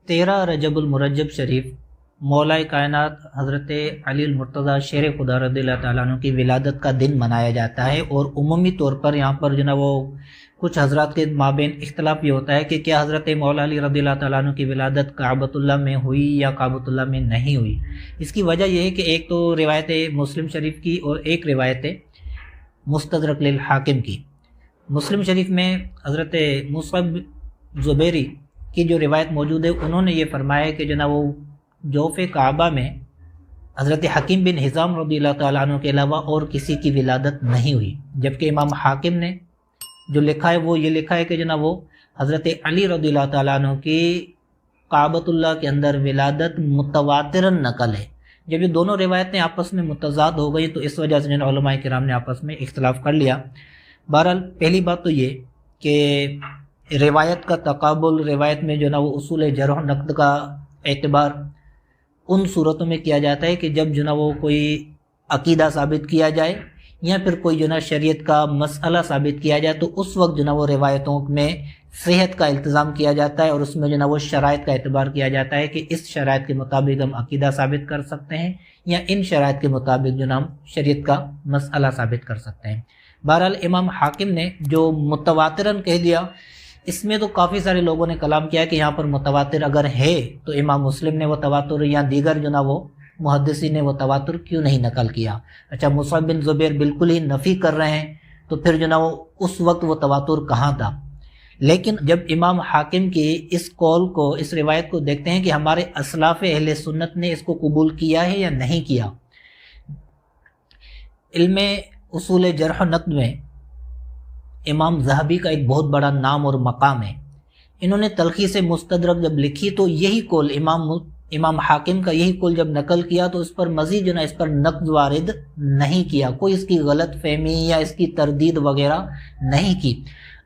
13 رجب المرجب شریف مولا کائنات حضرت علی المرتضیٰ شیر خدا رضی اللہ تعالیٰ عنہ کی ولادت کا دن منایا جاتا ہے، اور عمومی طور پر یہاں پر جو نا وہ کچھ حضرات کے مابین اختلاف یہ ہوتا ہے کہ کیا حضرت مولا علی رضی اللہ تعالیٰ عنہ کی ولادت کعبۃ اللہ میں ہوئی یا کعبۃ اللہ میں نہیں ہوئی۔ اس کی وجہ یہ ہے کہ ایک تو روایت مسلم شریف کی اور ایک روایت مستدرک للحاکم کی۔ مسلم شریف میں حضرت مصعب زبیری کی جو روایت موجود ہے، انہوں نے یہ فرمایا کہ جناب وہ جوف کعبہ میں حضرت حکیم بن حزام رضی اللہ تعالیٰ عنہ کے علاوہ اور کسی کی ولادت نہیں ہوئی، جبکہ امام حاکم نے جو لکھا ہے وہ یہ لکھا ہے کہ جناب وہ حضرت علی رضی اللہ تعالیٰ عنہ کی کعبۃ اللہ کے اندر ولادت متواتراً نقل ہے۔ جب یہ دونوں روایتیں آپس میں متضاد ہو گئی تو اس وجہ سے علماء کرام نے آپس میں اختلاف کر لیا۔ بہرحال پہلی بات تو یہ کہ روایت کا تقابل، روایت میں جو نا وہ اصول جرح و نقد کا اعتبار ان صورتوں میں کیا جاتا ہے کہ جب جو نا وہ کوئی عقیدہ ثابت کیا جائے یا پھر کوئی جو نا شریعت کا مسئلہ ثابت کیا جائے، تو اس وقت جو نا وہ روایتوں میں صحت کا التزام کیا جاتا ہے، اور اس میں جو نا وہ شرائط کا اعتبار کیا جاتا ہے کہ اس شرائط کے مطابق ہم عقیدہ ثابت کر سکتے ہیں یا ان شرائط کے مطابق جو نا ہم شریعت کا مسئلہ ثابت کر سکتے ہیں۔ بہرحال امام حاکم نے جو متواتراً کہہ دیا، اس میں تو کافی سارے لوگوں نے کلام کیا کہ یہاں پر متواتر اگر ہے تو امام مسلم نے وہ تواتر یا دیگر جو نا وہ محدثین نے وہ تواتر کیوں نہیں نقل کیا۔ اچھا، مصعب بن زبیر بالکل ہی نفی کر رہے ہیں تو پھر جو نا وہ اس وقت وہ تواتر کہاں تھا؟ لیکن جب امام حاکم کی اس قول کو، اس روایت کو دیکھتے ہیں کہ ہمارے اسلاف اہل سنت نے اس کو قبول کیا ہے یا نہیں کیا، علم اصول جرح و نقد میں امام ذہبی کا ایک بہت بڑا نام اور مقام ہے۔ انہوں نے تلخیص مستدرک جب لکھی تو یہی قول امام حاکم کا یہی قول جب نقل کیا تو اس پر مزید جو نا اس پر نقد وارد نہیں کیا، کوئی اس کی غلط فہمی یا اس کی تردید وغیرہ نہیں کی۔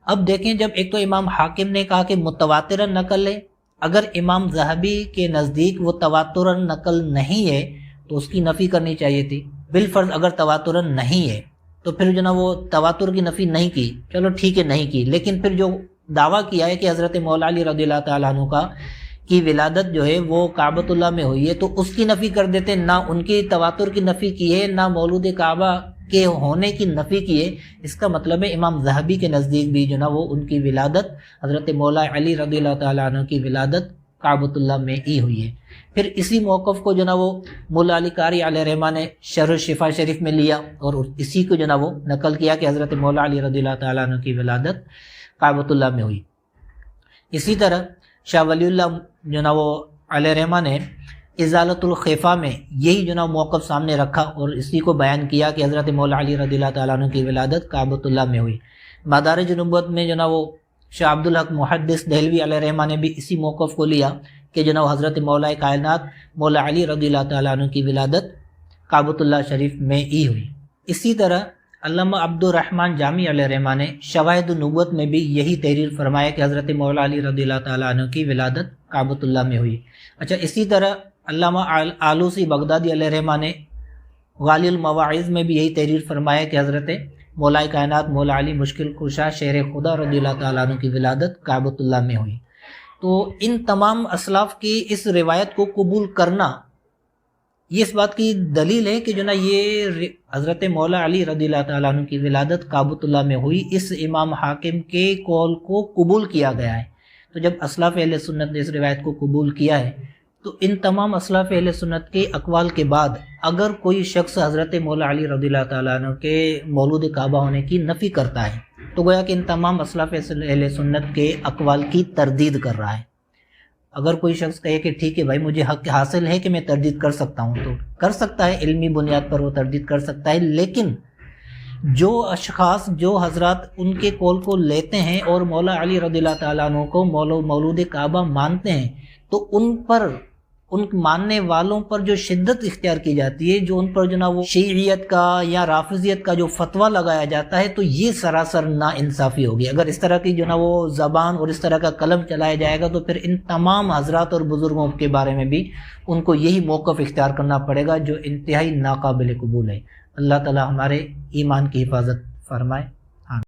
اب دیکھیں، جب ایک تو امام حاکم نے کہا کہ متواتراً نقل ہے، اگر امام ذہبی کے نزدیک وہ تواتراً نقل نہیں ہے تو اس کی نفی کرنی چاہیے تھی۔ بالفرض اگر تواتراً نہیں ہے تو پھر جو نا وہ تواتر کی نفی نہیں کی، چلو ٹھیک ہے نہیں کی، لیکن پھر جو دعویٰ کیا ہے کہ حضرت مولا علی رضی اللہ تعالیٰ عنہ کی ولادت جو ہے وہ کعبۃ اللہ میں ہوئی ہے، تو اس کی نفی کر دیتے، نہ ان کی تواتر کی نفی کی ہے نہ مولود کعبہ کے ہونے کی نفی کی ہے۔ اس کا مطلب ہے امام ذہبی کے نزدیک بھی جو نا وہ ان کی ولادت، حضرت مولا علی رضی اللہ تعالیٰ عنہ کی ولادت کعبۃ اللہ میں ہی ہوئی ہے۔ پھر اسی موقف کو جو نا وہ مولا علی قاری علیہ رحمٰ نے شرح الشفا شریف میں لیا اور اسی کو جو نا وہ نقل کیا کہ حضرت مولا علی رضی اللہ تعالیٰ عنہ کی ولادت کعبۃ اللہ میں ہوئی۔ اسی طرح شاہ ولی اللہ جو نا وہ علیہ رحمٰ نے ازالۃ الخفا میں یہی جو نا موقف سامنے رکھا اور اسی کو بیان کیا کہ حضرت مولا علی رضی اللہ تعالیٰ عنہ کی ولادت کعبۃ اللہ میں ہوئی۔ مدارج نبوت میں جو نا وہ شاہ عبدالحق محدث دہلوی علیہ رحمٰ نے بھی اسی موقف کو لیا کہ جو نا حضرت مولا کائنات مولا علی رضی اللہ تعالیٰ عنہ کی ولادت کعبۃ اللہ شریف میں ہی ہوئی۔ اسی طرح علامہ عبد الرحمن جامی علیہ رحمٰ نے شواہد النبوت میں بھی یہی تحریر فرمایا کہ حضرت مولا علی رضی اللہ تعالیٰ عنہ کی ولادت کعبۃ اللہ میں ہوئی۔ اچھا، اسی طرح علامہ آلوسی بغدادی علیہ رحمٰ نے غالی المواعظ میں بھی یہی تحریر فرمایا کہ حضرت مولا کائنات مولا علی مشکل کشا شیر خدا رضی اللہ تعالیٰ عنہ کی ولادت کعبۃ اللہ میں ہوئی۔ تو ان تمام اسلاف کی اس روایت کو قبول کرنا یہ اس بات کی دلیل ہے کہ جو نا یہ حضرت مولا علی رضی اللہ تعالیٰ عنہ کی ولادت کعبۃ اللہ میں ہوئی، اس امام حاکم کے قول کو قبول کیا گیا ہے۔ تو جب اسلاف اہل سنت نے اس روایت کو قبول کیا ہے تو ان تمام اسلاف اہل سنت کے اقوال کے بعد اگر کوئی شخص حضرت مولا علی رضی اللہ تعالیٰ عنہ کے مولود کعبہ ہونے کی نفی کرتا ہے تو گویا کہ ان تمام اسلاف اہل سنت کے اقوال کی تردید کر رہا ہے۔ اگر کوئی شخص کہے کہ ٹھیک ہے بھائی مجھے حق حاصل ہے کہ میں تردید کر سکتا ہوں، تو کر سکتا ہے، علمی بنیاد پر وہ تردید کر سکتا ہے، لیکن جو اشخاص، جو حضرات ان کے قول کو لیتے ہیں اور مولا علی رضی اللہ تعالیٰ عنہ کو مولود کعبہ مانتے ہیں تو ان پر، ان ماننے والوں پر جو شدت اختیار کی جاتی ہے، جو ان پر جو نا وہ شیعیت کا یا رافضیت کا جو فتویٰ لگایا جاتا ہے، تو یہ سراسر ناانصافی ہوگی۔ اگر اس طرح کی جو نا وہ زبان اور اس طرح کا قلم چلایا جائے گا تو پھر ان تمام حضرات اور بزرگوں کے بارے میں بھی ان کو یہی موقف اختیار کرنا پڑے گا جو انتہائی ناقابل قبول ہے۔ اللہ تعالی ہمارے ایمان کی حفاظت فرمائے۔